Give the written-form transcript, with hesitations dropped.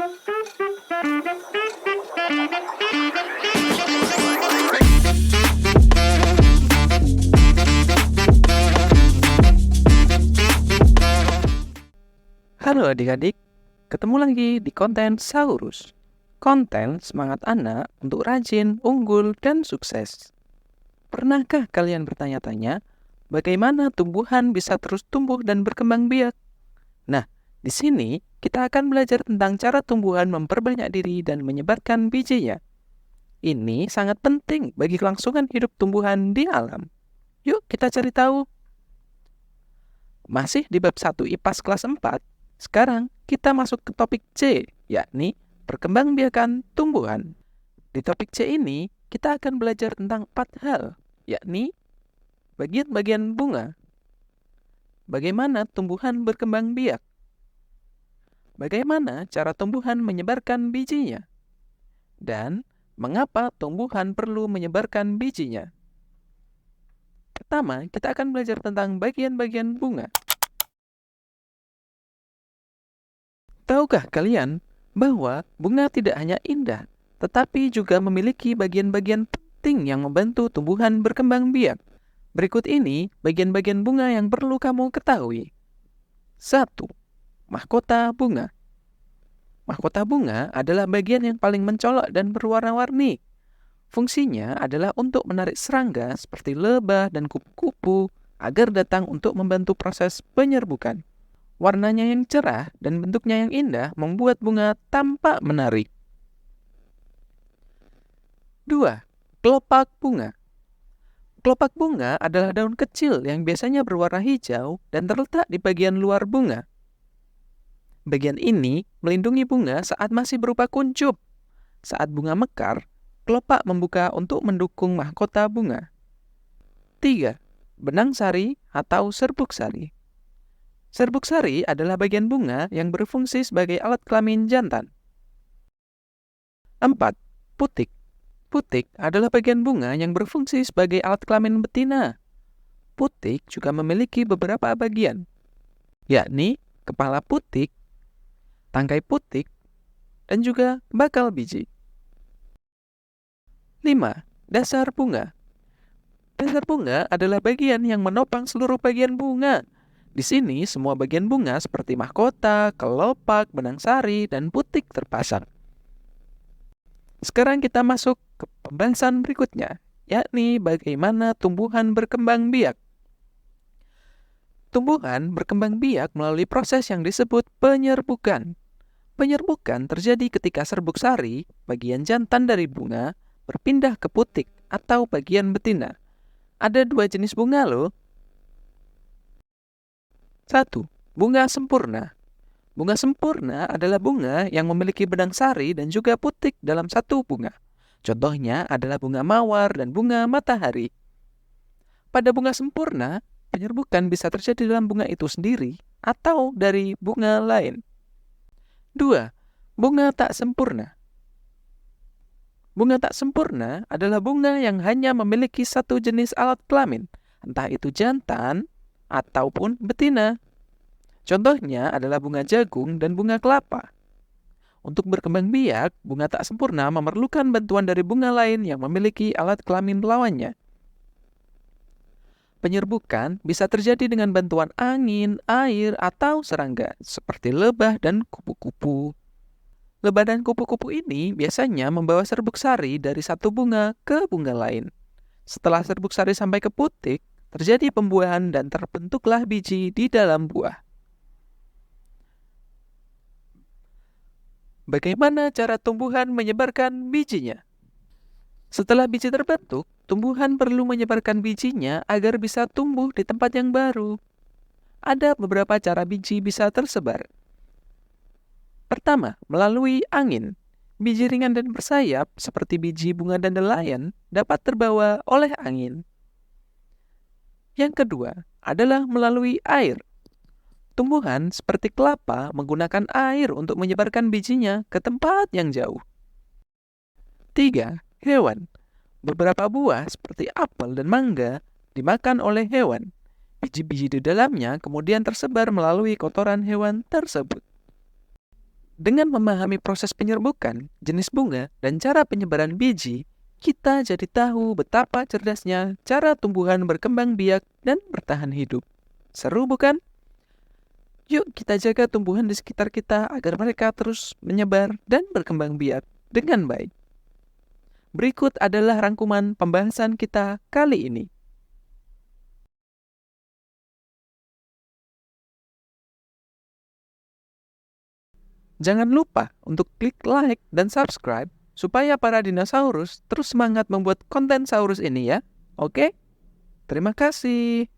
Halo adik-adik, ketemu lagi di konten Saurus. Konten semangat anak untuk rajin, unggul, dan sukses. Pernahkah kalian bertanya-tanya, bagaimana tumbuhan bisa terus tumbuh dan berkembang biak? Nah, di sini kita akan belajar tentang cara tumbuhan memperbanyak diri dan menyebarkan bijinya. Ini sangat penting bagi kelangsungan hidup tumbuhan di alam. Yuk kita cari tahu. Masih di bab 1 IPAS kelas 4, sekarang kita masuk ke topik C, yakni perkembangbiakan tumbuhan. Di topik C ini, kita akan belajar tentang 4 hal, yakni bagian-bagian bunga, bagaimana tumbuhan berkembang biak, bagaimana cara tumbuhan menyebarkan bijinya, dan mengapa tumbuhan perlu menyebarkan bijinya. Pertama, kita akan belajar tentang bagian-bagian bunga. Tahukah kalian bahwa bunga tidak hanya indah, tetapi juga memiliki bagian-bagian penting yang membantu tumbuhan berkembang biak? Berikut ini bagian-bagian bunga yang perlu kamu ketahui. 1. Mahkota bunga. Mahkota bunga adalah bagian yang paling mencolok dan berwarna-warni. Fungsinya adalah untuk menarik serangga seperti lebah dan kupu-kupu agar datang untuk membantu proses penyerbukan. Warnanya yang cerah dan bentuknya yang indah membuat bunga tampak menarik. 2. Kelopak bunga. Kelopak bunga adalah daun kecil yang biasanya berwarna hijau dan terletak di bagian luar bunga. Bagian ini melindungi bunga saat masih berupa kuncup. Saat bunga mekar, kelopak membuka untuk mendukung mahkota bunga. 3. Benang sari atau serbuk sari. Serbuk sari adalah bagian bunga yang berfungsi sebagai alat kelamin jantan. 4. Putik. Putik adalah bagian bunga yang berfungsi sebagai alat kelamin betina. Putik juga memiliki beberapa bagian, yakni kepala putik, tangkai putik, dan juga bakal biji. 5. Dasar bunga. Dasar bunga adalah bagian yang menopang seluruh bagian bunga. Di sini, semua bagian bunga seperti mahkota, kelopak, benang sari, dan putik terpasang. Sekarang kita masuk ke pembahasan berikutnya, yakni bagaimana tumbuhan berkembang biak. Tumbuhan berkembang biak melalui proses yang disebut penyerbukan. Penyerbukan terjadi ketika serbuk sari, bagian jantan dari bunga, berpindah ke putik atau bagian betina. Ada 2 jenis bunga loh. 1. Bunga sempurna. Bunga sempurna adalah bunga yang memiliki benang sari dan juga putik dalam satu bunga. Contohnya adalah bunga mawar dan bunga matahari. Pada bunga sempurna, penyerbukan bisa terjadi dalam bunga itu sendiri atau dari bunga lain. 2. Bunga tak sempurna. Bunga tak sempurna adalah bunga yang hanya memiliki satu jenis alat kelamin, entah itu jantan ataupun betina. Contohnya adalah bunga jagung dan bunga kelapa. Untuk berkembang biak, bunga tak sempurna memerlukan bantuan dari bunga lain yang memiliki alat kelamin lawannya. Penyerbukan bisa terjadi dengan bantuan angin, air, atau serangga, seperti lebah dan kupu-kupu. Lebah dan kupu-kupu ini biasanya membawa serbuk sari dari satu bunga ke bunga lain. Setelah serbuk sari sampai ke putik, terjadi pembuahan dan terbentuklah biji di dalam buah. Bagaimana cara tumbuhan menyebarkan bijinya? Setelah biji terbentuk, tumbuhan perlu menyebarkan bijinya agar bisa tumbuh di tempat yang baru. Ada beberapa cara biji bisa tersebar. Pertama, melalui angin. Biji ringan dan bersayap, seperti biji bunga dandelion, dapat terbawa oleh angin. Yang kedua adalah melalui air. Tumbuhan seperti kelapa menggunakan air untuk menyebarkan bijinya ke tempat yang jauh. 3. Hewan. Beberapa buah seperti apel dan mangga dimakan oleh hewan. Biji-biji di dalamnya kemudian tersebar melalui kotoran hewan tersebut. Dengan memahami proses penyerbukan, jenis bunga, dan cara penyebaran biji, kita jadi tahu betapa cerdasnya cara tumbuhan berkembang biak dan bertahan hidup. Seru bukan? Yuk kita jaga tumbuhan di sekitar kita agar mereka terus menyebar dan berkembang biak dengan baik. Berikut adalah rangkuman pembahasan kita kali ini. Jangan lupa untuk klik like dan subscribe supaya para dinosaurus terus semangat membuat konten saurus ini ya. Oke? Terima kasih.